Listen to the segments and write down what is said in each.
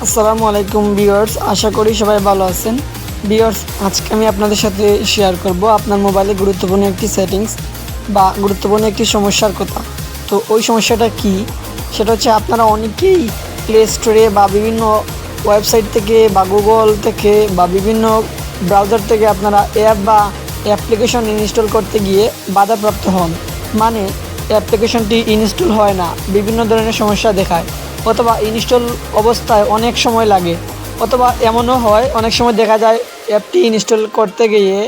আসসালামু আলাইকুম ভিউয়ার্স, আশা করি সবাই ভালো আছেন। ভিউয়ার্স, আজকে আমি আপনাদের সাথে শেয়ার করব আপনার মোবাইলে গুরুত্বপূর্ণ একটি সেটিংস বা গুরুত্বপূর্ণ একটি সমস্যার কথা। তো ওই সমস্যাটা কি, সেটা হচ্ছে আপনারা অনেকেই প্লে স্টোরে বা বিভিন্ন ওয়েবসাইট থেকে বা গুগল থেকে বা বিভিন্ন ব্রাউজার থেকে আপনারা অ্যাপ বা অ্যাপ্লিকেশন ইনস্টল করতে গিয়ে বাধাপ্রাপ্ত হন। মানে অ্যাপ্লিকেশনটি ইনস্টল হয় না, বিভিন্ন ধরনের সমস্যা দেখায়, অথবা ইনস্টল অবস্থায় অনেক সময় লাগে, অথবা এমনও হয় অনেক সময় দেখা যায় অ্যাপটি ইনস্টল করতে গিয়ে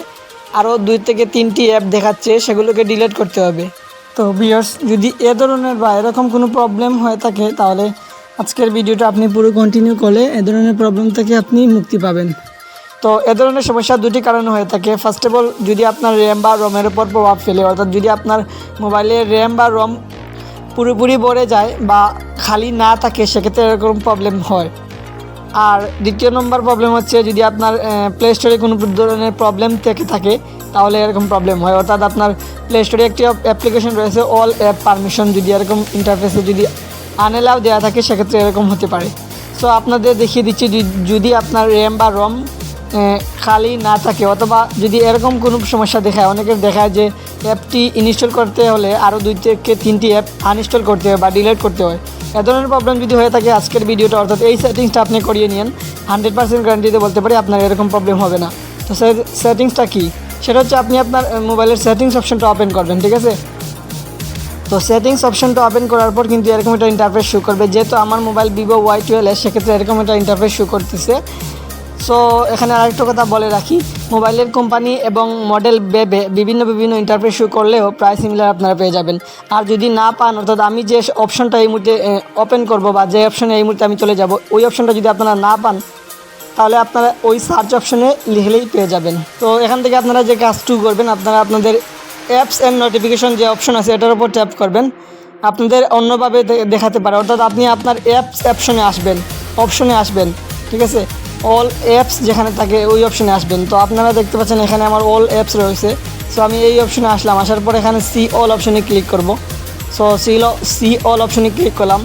আরও 2 থেকে 3টি অ্যাপ দেখাচ্ছে, সেগুলোকে ডিলিট করতে হবে। তো ভিউয়ার্স, যদি এ ধরনের বা এরকম কোনো প্রবলেম হয়ে থাকে তাহলে আজকের ভিডিওটা আপনি পুরো কন্টিনিউ করলে এ ধরনের প্রবলেম থেকে আপনি মুক্তি পাবেন। তো এ ধরনের সমস্যা দুটি কারণে হয়ে থাকে। ফার্স্ট অফ অল, যদি আপনার র্যাম বা রমের উপর প্রভাব ফেলে, অর্থাৎ যদি আপনার মোবাইলের র্যাম বা রম পুরোপুরি ভরে যায় বা খালি না থাকে, সেক্ষেত্রে এরকম প্রবলেম হয়। আর দ্বিতীয় নম্বর প্রবলেম হচ্ছে, যদি আপনার প্লে স্টোরে কোনো ধরনের প্রবলেম থেকে থাকে তাহলে এরকম প্রবলেম হয়। অর্থাৎ আপনার প্লে স্টোরে একটি অ্যাপ্লিকেশন রয়েছে, অল অ্যাপ পারমিশন যদি এরকম ইন্টারফেসে যদি আনএলাও দেওয়া থাকে, সেক্ষেত্রে এরকম হতে পারে। সো আপনাদের দেখিয়ে দিচ্ছি, যদি আপনার র্যাম বা রম খালি না থাকে, অথবা যদি এরকম কোনো সমস্যা দেখায়, অনেকের দেখায় যে অ্যাপটি ইনস্টল করতে হলে আরও 2 থেকে 3টি অ্যাপ আনইনস্টল করতে হয় বা ডিলিট করতে হয়। এ ধরনের প্রবলেম যদি হয়ে থাকে, আজকের ভিডিওটা অর্থাৎ এই সেটিংসটা আপনি করিয়ে নিন। 100% গ্যারান্টিতে বলতে পারি আপনার এরকম প্রবলেম হবে না। তো সেটিংসটা কি, সেটা হচ্ছে আপনি আপনার মোবাইলের সেটিংস অপশনটা ওপেন করবেন, ঠিক আছে। তো সেটিংস অপশনটা ওপেন করার পর কিন্তু এরকম একটা ইন্টারফেস শো করবে। যেহেতু আমার মোবাইল ভিভো Y12, সেক্ষেত্রে এরকম একটা ইন্টারফেস শো করতেছে। সো এখানে আরেকটা কথা বলে রাখি, মোবাইলের কোম্পানি এবং মডেল ভেবে বিভিন্ন ইন্টারফেস শো করলেও প্রায় সিমিলার আপনারা পেয়ে যাবেন। আর যদি না পান, অর্থাৎ আমি যে অপশনটা এই মুহূর্তে ওপেন করব বা যে অপশনে এই মুহূর্তে আমি চলে যাব, ওই অপশনটা যদি আপনারা না পান, তাহলে আপনারা ওই সার্চ অপশনে লিখলেই পেয়ে যাবেন। তো এখান থেকে আপনারা যে কাজটু করবেন, আপনারা আপনাদের অ্যাপস অ্যান্ড নোটিফিকেশন যে অপশন আছে এটার উপর ট্যাপ করবেন। আপনাদের অন্যভাবে দেখাতে পারে, অর্থাৎ আপনি আপনার অ্যাপস অপশনে আসবেন, ঠিক আছে। অল অ্যাপস যেখানে থাকে ওই অপশনে আসবেন। তো আপনারা দেখতে পাচ্ছেন এখানে আমার অল অ্যাপস রয়েছে। সো আমি এই অপশনে আসলাম, আসার পর এখানে সি অল অপশনে ক্লিক করব। সো সি অল অপশনে ক্লিক করলাম।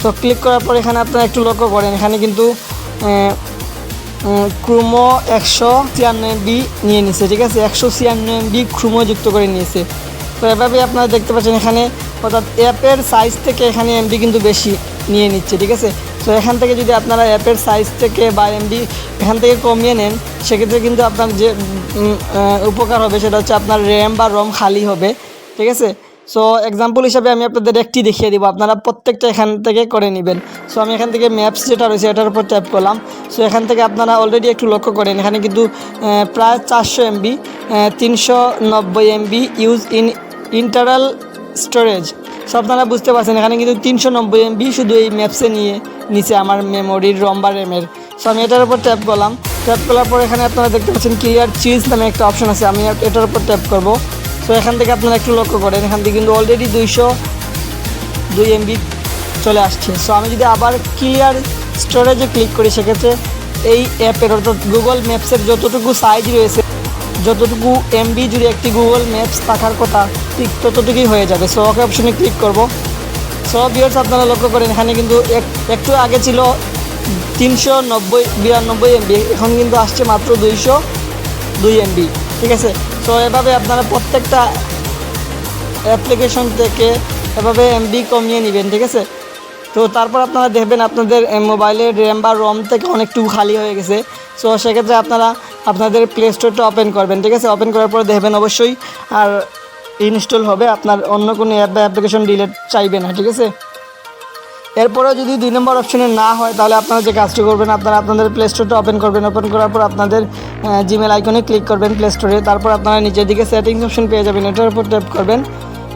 তো ক্লিক করার পর এখানে আপনারা একটু লক্ষ্য করেন, এখানে কিন্তু ক্রোমো 196 MB নিয়ে নিছে, ঠিক আছে। 196 MB ক্রোমো যুক্ত করে নিয়েছে। তো এভাবে আপনারা দেখতে পাচ্ছেন এখানে, অর্থাৎ অ্যাপের সাইজ থেকে এখানে এমবি কিন্তু বেশি নিয়ে নিচ্ছে, ঠিক আছে। তো এখান থেকে যদি আপনারা অ্যাপের সাইজ থেকে বা এমবি এখান থেকে কমিয়ে নেন, সেক্ষেত্রে কিন্তু আপনার যে উপকার হবে সেটা হচ্ছে আপনার র্যাম বা রম খালি হবে, ঠিক আছে। সো এক্সাম্পল হিসাবে আমি আপনাদের একটি দেখিয়ে দিব, আপনারা প্রত্যেকটা এখান থেকে করে নেবেন। সো আমি এখান থেকে ম্যাপস যেটা রয়েছে এটার উপর ট্যাপ করলাম। সো এখান থেকে আপনারা অলরেডি একটু লক্ষ্য করেন, এখানে কিন্তু প্রায় 400 MB 390 MB use internal storage. So আপনারা বুঝতে পারছেন এখানে কিন্তু 390 MB শুধু এই ম্যাপসে নিচে আমার মেমোরির রম বা র্যামের। সো আমি এটার উপর ট্যাপ করলাম। ট্যাপ করার পর এখানে আপনারা দেখতে পাচ্ছেন ক্লিয়ার চিজ নামে একটা অপশন আছে, আমি এটার উপর ট্যাপ করব। সো এখান থেকে আপনারা একটু লক্ষ্য করেন, এখান থেকে কিন্তু অলরেডি 202 MB চলে আসছে। সো আমি যদি আবার ক্লিয়ার স্টোরেজে ক্লিক করি, সেক্ষেত্রে এই অ্যাপের অর্থাৎ গুগল ম্যাপসের যতটুকু সাইজ রয়েছে, যতটুকু এমবি জুড়ে একটি গুগল ম্যাপস থাকার কথা, ঠিক ততটুকুই হয়ে যাবে। সো ওকে অপশনে ক্লিক করব। সো ভিউয়ার্স, আপনারা লক্ষ্য করেন এখানে কিন্তু একটু আগে ছিল 392 MB, এখন কিন্তু আসছে মাত্র 202 MB, ঠিক আছে। সো এভাবে আপনারা প্রত্যেকটা অ্যাপ্লিকেশন থেকে এভাবে এমবি কমিয়ে নেবেন, ঠিক আছে। তো তারপর আপনারা দেখবেন আপনাদের মোবাইলের র্যাম বা রম থেকে অনেকটুকু খালি হয়ে গেছে। সো সেক্ষেত্রে আপনারা আপনাদের প্লে স্টোরটা ওপেন করবেন, ঠিক আছে। ওপেন করার পর দেখবেন অবশ্যই আর ইনস্টল হবে, আপনার অন্য কোনো অ্যাপ বা অ্যাপ্লিকেশন ডিলিট চাইবে না, ঠিক আছে। এরপরেও যদি 2 নম্বর অপশনে না হয়, তাহলে আপনারা যে কাজটি করবেন, আপনারা আপনাদের প্লে স্টোরটা ওপেন করবেন। ওপেন করার পর আপনাদের জিমেল আইকনে ক্লিক করবেন প্লে স্টোরে। তারপর আপনারা নিচের দিকে সেটিংস অপশন পেয়ে যাবেন, এটার উপর ট্যাপ করবেন।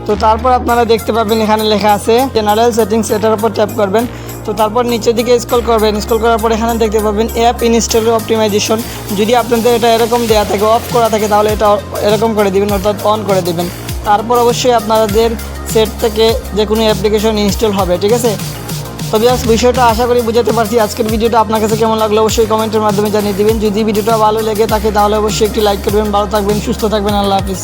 তো তারপর আপনারা দেখতে পাবেন এখানে লেখা আছে জেনারেল সেটিংস, এটার উপর ট্যাপ করবেন। তো তারপর নিচের দিকে স্ক্রল করবেন। স্ক্রল করার পর এখানে দেখতে পাবেন অ্যাপ ইনস্টল অপটিমাইজেশন। যদি আপনাদের এটা এরকম দেওয়া থাকে, অফ করা থাকে, তাহলে এটা এরকম করে দিবেন, অর্থাৎ অন করে দিবেন। তারপর অবশ্যই আপনাদের সেট থেকে যে কোনো অ্যাপ্লিকেশন ইনস্টল হবে, ঠিক আছে। তো ভিউয়ার্স, বিষয়টা আশা করি বুঝাতে পারছি। আজকের ভিডিওটা আপনার কাছে কেমন লাগলো অবশ্যই কমেন্টের মাধ্যমে জানিয়ে দিবেন। যদি ভিডিওটা ভালো লেগে থাকে তাহলে অবশ্যই একটি লাইক করবেন। ভালো থাকবেন, সুস্থ থাকবেন, আল্লাহ হাফিজ।